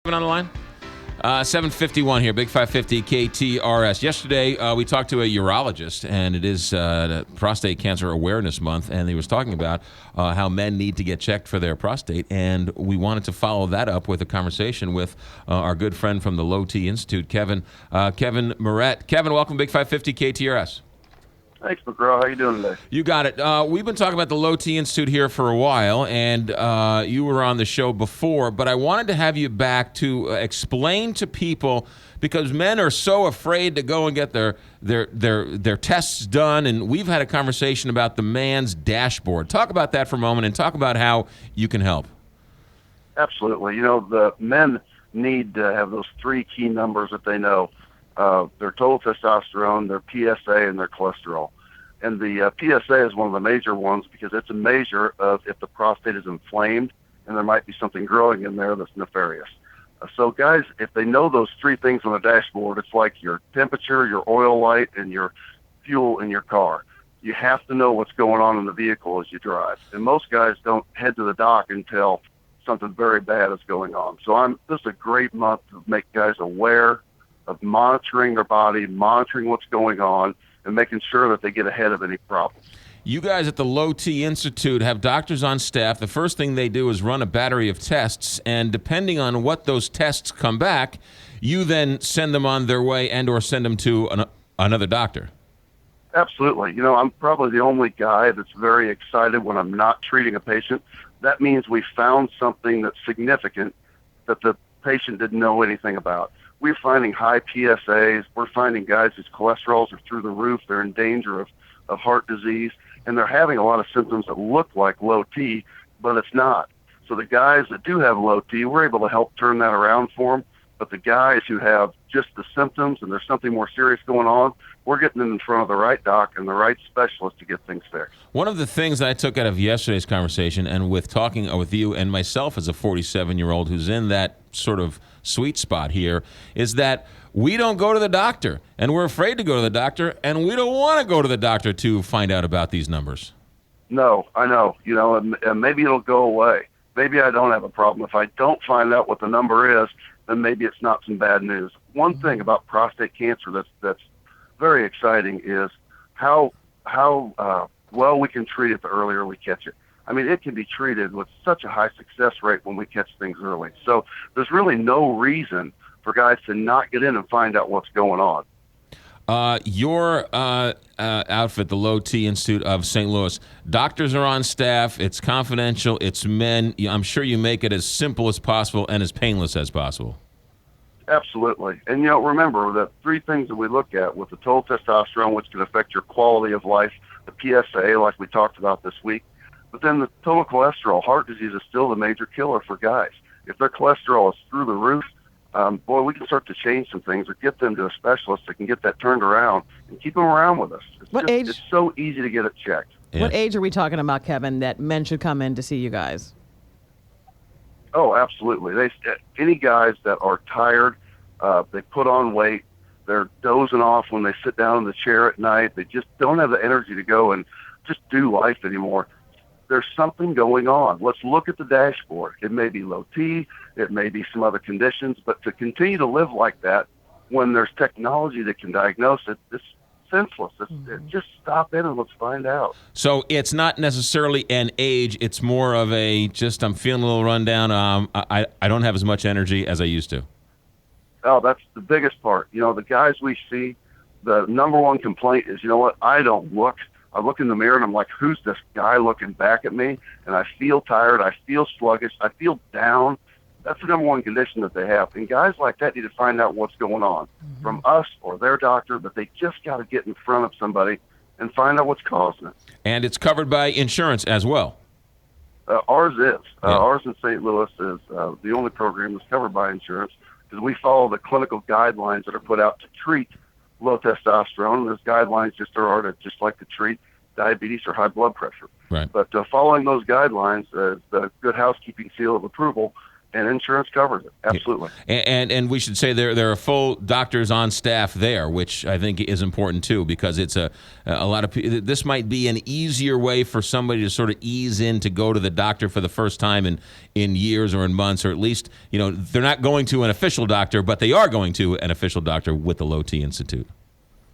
On the line? 7:51 here, Big 550 KTRS. Yesterday, we talked to a urologist, and it is Prostate Cancer Awareness Month, and he was talking about how men need to get checked for their prostate, and we wanted to follow that up with a conversation with our good friend from the Low T Institute, Kevin Moret. Kevin, welcome, Big 550 KTRS. Thanks, McGraw. How you doing today? You got it. We've been talking about the Low T Institute here for a while, and you were on the show before, but I wanted to have you back to explain to people, because men are so afraid to go and get their tests done, and we've had a conversation about the man's dashboard. Talk about that for a moment, and talk about how you can help. Absolutely. You know, the men need to have those three key numbers that they know. Their total testosterone, their PSA, and their cholesterol. And the PSA is one of the major ones because it's a measure of if the prostate is inflamed and there might be something growing in there that's nefarious. So guys, if they know those three things on the dashboard, it's like your temperature, your oil light, and your fuel in your car. You have to know what's going on in the vehicle as you drive. And most guys don't head to the doc until something very bad is going on. So this is a great month to make guys aware of monitoring their body, monitoring what's going on, and making sure that they get ahead of any problems. You guys at the Low T Institute have doctors on staff. The first thing they do is run a battery of tests, and depending on what those tests come back, you then send them on their way and or send them to another doctor. Absolutely. You know, I'm probably the only guy that's very excited when I'm not treating a patient. That means we found something that's significant that the patient didn't know anything about. We're finding high PSAs. We're finding guys whose cholesterols are through the roof. They're in danger of heart disease, and they're having a lot of symptoms that look like low T, but it's not. So the guys that do have low T, we're able to help turn that around for them. But the guys who have just the symptoms and there's something more serious going on, we're getting them in front of the right doc and the right specialist to get things fixed. One of the things I took out of yesterday's conversation, and with talking with you and myself as a 47-year-old who's in that sort of sweet spot here, is that we don't go to the doctor, and we're afraid to go to the doctor, and we don't want to go to the doctor to find out about these numbers. No, I know. You know, and maybe it'll go away. Maybe I don't have a problem. If I don't find out what the number is, then maybe it's not some bad news. One thing about prostate cancer that's very exciting is how well we can treat it the earlier we catch it. I mean, it can be treated with such a high success rate when we catch things early. So there's really no reason for guys to not get in and find out what's going on. Your outfit, the Low T Institute of St. Louis, doctors are on staff. It's confidential. It's men. I'm sure you make it as simple as possible and as painless as possible. Absolutely. And, you know, remember that three things that we look at with the total testosterone, which can affect your quality of life, the PSA, like we talked about this week, but then the total cholesterol. Heart disease is still the major killer for guys. If their cholesterol is through the roof, boy, we can start to change some things or get them to a specialist that can get that turned around and keep them around with us. It's so easy to get it checked. Yeah. What age are we talking about, Kevin, that men should come in to see you guys? Oh, absolutely. Any guys that are tired, they put on weight, they're dozing off when they sit down in the chair at night, they just don't have the energy to go and just do life anymore. There's something going on. Let's look at the dashboard. It may be low T, it may be some other conditions, but to continue to live like that when there's technology that can diagnose it, it's senseless. Just stop in and let's find out. So it's not necessarily an age. It's more of I'm feeling a little rundown. I don't have as much energy as I used to. Oh, that's the biggest part. You know, the guys we see, the number one complaint is, you know what, I look in the mirror and I'm like, who's this guy looking back at me? And I feel tired. I feel sluggish. I feel down. That's the number one condition that they have. And guys like that need to find out what's going on from us or their doctor, but they just got to get in front of somebody and find out what's causing it. And it's covered by insurance as well. Ours is. Ours in St. Louis is the only program that's covered by insurance because we follow the clinical guidelines that are put out to treat low testosterone. Those guidelines just like to treat diabetes or high blood pressure. Right. But following those guidelines, the Good Housekeeping seal of approval and insurance covers it. Absolutely. And we should say there are full doctors on staff there, which I think is important too, because it's a lot of this might be an easier way for somebody to sort of ease in to go to the doctor for the first time in years or in months, or at least they're not going to an official doctor, but they are going to an official doctor with the Low T Institute.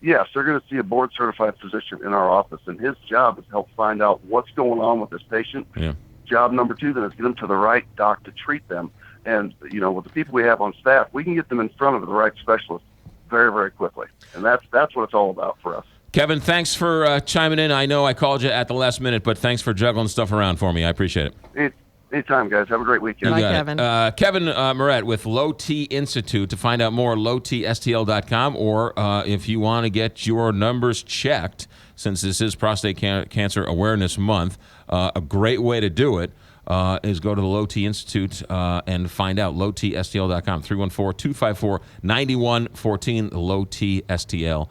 Yes, they're going to see a board-certified physician in our office, and his job is to help find out what's going on with this patient. Yeah. Job number 2 then is get them to the right doc to treat them. And, with the people we have on staff, we can get them in front of the right specialist very, very quickly. And that's what it's all about for us. Kevin, thanks for chiming in. I know I called you at the last minute, but thanks for juggling stuff around for me. I appreciate it. Anytime, guys. Have a great weekend. Bye, You got Kevin. it. Kevin Moret with Low T Institute. To find out more, lowtstl.com, or if you want to get your numbers checked, since this is Prostate Cancer Awareness Month, a great way to do it is go to the Low T Institute and find out. lowtstl.com, 314-254-9114, Low T STL.